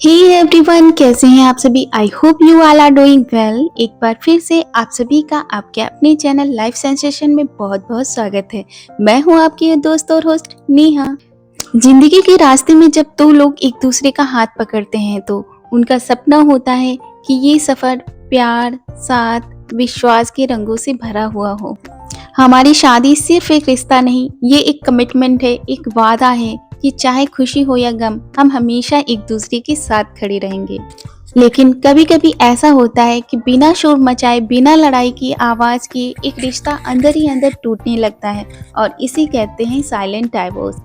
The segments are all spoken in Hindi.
हे एवरीवन, कैसे हैं आप सभी। I hope you all are doing well. एक बार फिर से आप सभी का आपके अपने चैनल लाइफ सेंसेशन में बहुत बहुत स्वागत है। मैं हूं आपकी दोस्त और होस्ट नेहा। जिंदगी के रास्ते में जब दो लोग एक दूसरे का हाथ पकड़ते हैं तो उनका सपना होता है कि ये सफर प्यार, साथ, विश्वास के रंगों से भरा हुआ हो। हमारी शादी सिर्फ एक रिश्ता नहीं, ये एक कमिटमेंट है, एक वादा है कि चाहे खुशी हो या गम, हम हमेशा एक दूसरे के साथ खड़े रहेंगे। लेकिन कभी कभी ऐसा होता है कि बिना शोर मचाए, बिना लड़ाई की आवाज के एक रिश्ता अंदर ही अंदर टूटने लगता है और इसे कहते हैं साइलेंट डाइवोर्स।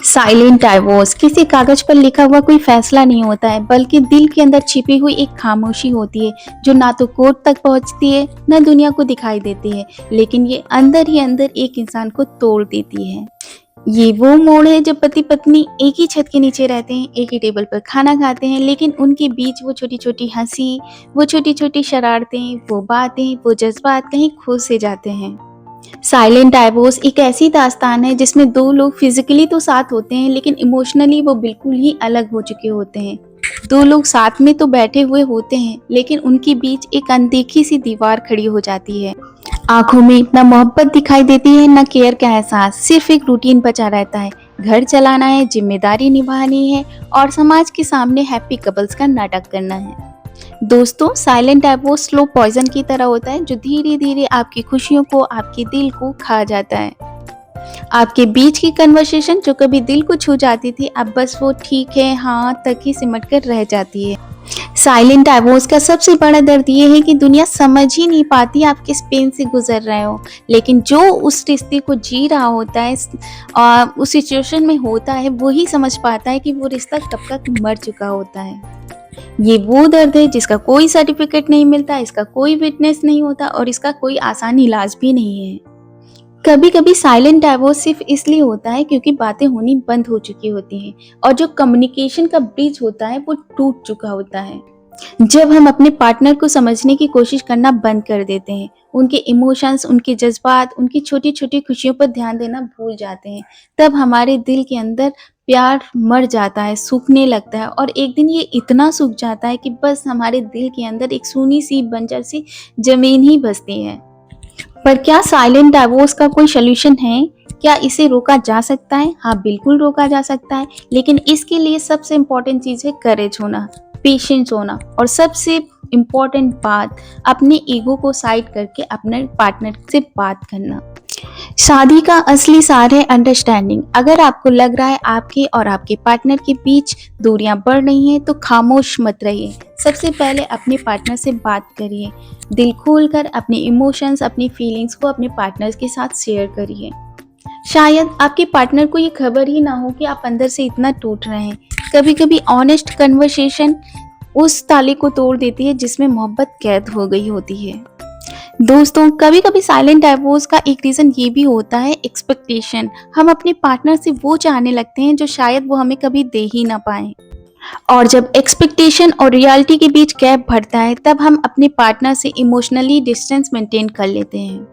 साइलेंट डाइवोर्स किसी कागज पर लिखा हुआ कोई फैसला नहीं होता है, बल्कि दिल के अंदर छिपी हुई एक खामोशी होती है जो ना तो कोर्ट तक पहुंचती है, ना दुनिया को दिखाई देती है, लेकिन ये अंदर ही अंदर एक इंसान को तोड़ देती है। ये वो मोड़ है जब पति पत्नी एक ही छत के नीचे रहते हैं, एक ही टेबल पर खाना खाते हैं, लेकिन उनके बीच वो छोटी छोटी हंसी, वो छोटी छोटी शरारतें, वो बातें, वो जज्बात कहीं खो से जाते हैं। साइलेंट डाइवोर्स एक ऐसी दास्तान है जिसमें दो लोग फिजिकली तो साथ होते हैं, लेकिन इमोशनली वो बिल्कुल ही अलग हो चुके होते हैं। दो लोग साथ में तो बैठे हुए होते हैं, लेकिन उनके बीच एक अनदेखी सी दीवार खड़ी हो जाती है। आंखों में ना मोहब्बत दिखाई देती है, ना केयर का एहसास, सिर्फ एक रूटीन बचा रहता है। घर चलाना है, जिम्मेदारी निभानी है और समाज के सामने हैप्पी कपल्स का नाटक करना है। दोस्तों, साइलेंट डाइवोर्स स्लो पॉइजन की तरह होता है जो धीरे धीरे आपकी खुशियों को, आपके दिल को खा जाता है। आपके बीच की कन्वर्सेशन जो कभी दिल को छू जाती थी, अब बस वो ठीक है हाँ तक ही सिमट कर रह जाती है। साइलेंट डाइवोर्स का सबसे बड़ा दर्द ये है कि दुनिया समझ ही नहीं पाती आप किस पेन से गुजर रहे हो, लेकिन जो उस रिश्ते को जी रहा होता है और उस सिचुएशन में होता है, वही समझ पाता है कि वो रिश्ता कब तक मर चुका होता है। ये वो दर्द है जिसका कोई सर्टिफिकेट नहीं मिलता, इसका कोई विटनेस नहीं होता और इसका कोई आसान इलाज भी नहीं है। कभी कभी साइलेंट डाइवोर्स सिर्फ इसलिए होता है क्योंकि बातें होनी बंद हो चुकी होती हैं और जो कम्युनिकेशन का ब्रिज होता है वो टूट चुका होता है। जब हम अपने पार्टनर को समझने की कोशिश करना बंद कर देते हैं, उनके इमोशंस, उनके जज्बात, उनकी छोटी छोटी खुशियों पर ध्यान देना भूल जाते हैं, तब हमारे दिल के अंदर प्यार मर जाता है, सूखने लगता है और एक दिन ये इतना सूख जाता है कि बस हमारे दिल के अंदर एक सूनी सी बंजर सी जमीन ही बचती है। पर क्या साइलेंट डाइवोर्स का कोई सोल्यूशन है? क्या इसे रोका जा सकता है? हाँ, बिल्कुल रोका जा सकता है, लेकिन इसके लिए सबसे इम्पोर्टेंट चीज़ है करेज होना, पेशेंस होना और सबसे इम्पोर्टेंट बात, अपने ईगो को साइड करके अपने पार्टनर से बात करना। शादी का असली सार है अंडरस्टैंडिंग। अगर आपको लग रहा है आपके और आपके पार्टनर के बीच दूरियां बढ़ रही हैं, तो खामोश मत रहिए। सबसे पहले अपने पार्टनर से बात करिए, दिल खोलकर अपने इमोशंस, अपनी फीलिंग्स को अपने पार्टनर के साथ शेयर करिए। शायद आपके पार्टनर को ये खबर ही ना हो कि आप अंदर से इतना टूट रहे हैं। कभी कभी ऑनेस्ट कन्वर्सेशन उस ताले को तोड़ देती है जिसमें मोहब्बत कैद हो गई होती है। दोस्तों, कभी कभी साइलेंट डाइवोर्स का एक रीजन ये भी होता है एक्सपेक्टेशन। हम अपने पार्टनर से वो चाहने लगते हैं जो शायद वो हमें कभी दे ही ना पाए, और जब एक्सपेक्टेशन और रियलिटी के बीच गैप बढ़ता है, तब हम अपने पार्टनर से इमोशनली डिस्टेंस मेंटेन कर लेते हैं।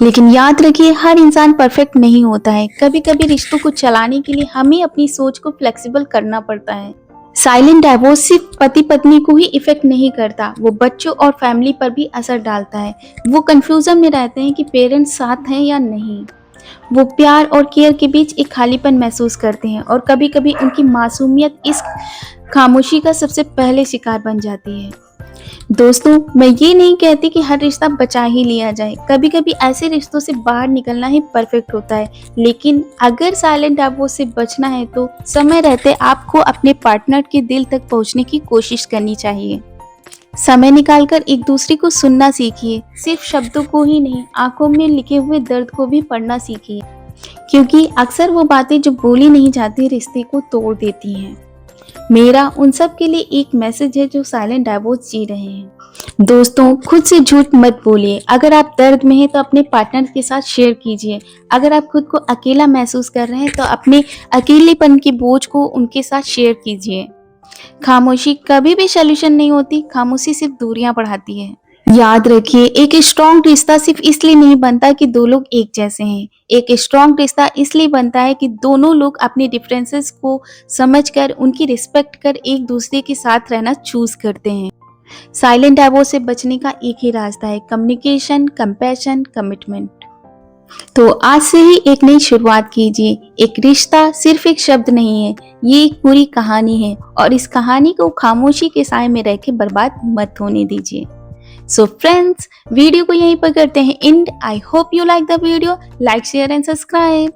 लेकिन याद रखिए, हर इंसान परफेक्ट नहीं होता है। कभी कभी रिश्तों को चलाने के लिए हमें अपनी सोच को फ्लेक्सिबल करना पड़ता है। साइलेंट डाइवोर्स सिर्फ पति पत्नी को ही इफेक्ट नहीं करता, वो बच्चों और फैमिली पर भी असर डालता है। वो कंफ्यूजन में रहते हैं कि पेरेंट्स साथ हैं या नहीं। वो प्यार और केयर के बीच एक खालीपन महसूस करते हैं और कभी कभी उनकी मासूमियत इस खामोशी का सबसे पहले शिकार बन जाती है। दोस्तों, मैं ये नहीं कहती कि हर रिश्ता बचा ही लिया जाए। कभी कभी ऐसे रिश्तों से बाहर निकलना ही परफेक्ट होता है, लेकिन अगर साइलेंट डाइवोर्स से बचना है तो समय रहते आपको अपने पार्टनर के दिल तक पहुंचने की कोशिश करनी चाहिए। समय निकालकर एक दूसरे को सुनना सीखिए, सिर्फ शब्दों को ही नहीं, आंखों में लिखे हुए दर्द को भी पढ़ना सीखिए, क्योंकि अक्सर वो बातें जो बोली नहीं जाती रिश्ते को तोड़ देती हैं। मेरा उन सब के लिए एक मैसेज है जो साइलेंट डाइवोर्स जी रहे हैं। दोस्तों, खुद से झूठ मत बोलिए। अगर आप दर्द में हैं तो अपने पार्टनर के साथ शेयर कीजिए। अगर आप खुद को अकेला महसूस कर रहे हैं तो अपने अकेलेपन के बोझ को उनके साथ शेयर कीजिए। खामोशी कभी भी सॉल्यूशन नहीं होती, खामोशी सिर्फ दूरियां बढ़ाती है। याद रखिए, एक स्ट्रॉन्ग रिश्ता सिर्फ इसलिए नहीं बनता कि दो लोग एक जैसे हैं। एक स्ट्रॉन्ग रिश्ता इसलिए बनता है कि दोनों लोग अपने डिफरेंसेस को समझकर, उनकी रिस्पेक्ट कर एक दूसरे के साथ रहना चूज करते हैं। साइलेंट डाइवोर्स से बचने का एक ही रास्ता है, कम्युनिकेशन, कंपैशन, कमिटमेंट। तो आज से ही एक नई शुरुआत कीजिए। एक रिश्ता सिर्फ एक शब्द नहीं है, ये एक पूरी कहानी है, और इस कहानी को खामोशी के साए में रह के बर्बाद मत होने दीजिए। सो फ्रेंड्स, वीडियो को यहीं पर करते हैं and. I hope you like the video. Like, share and subscribe.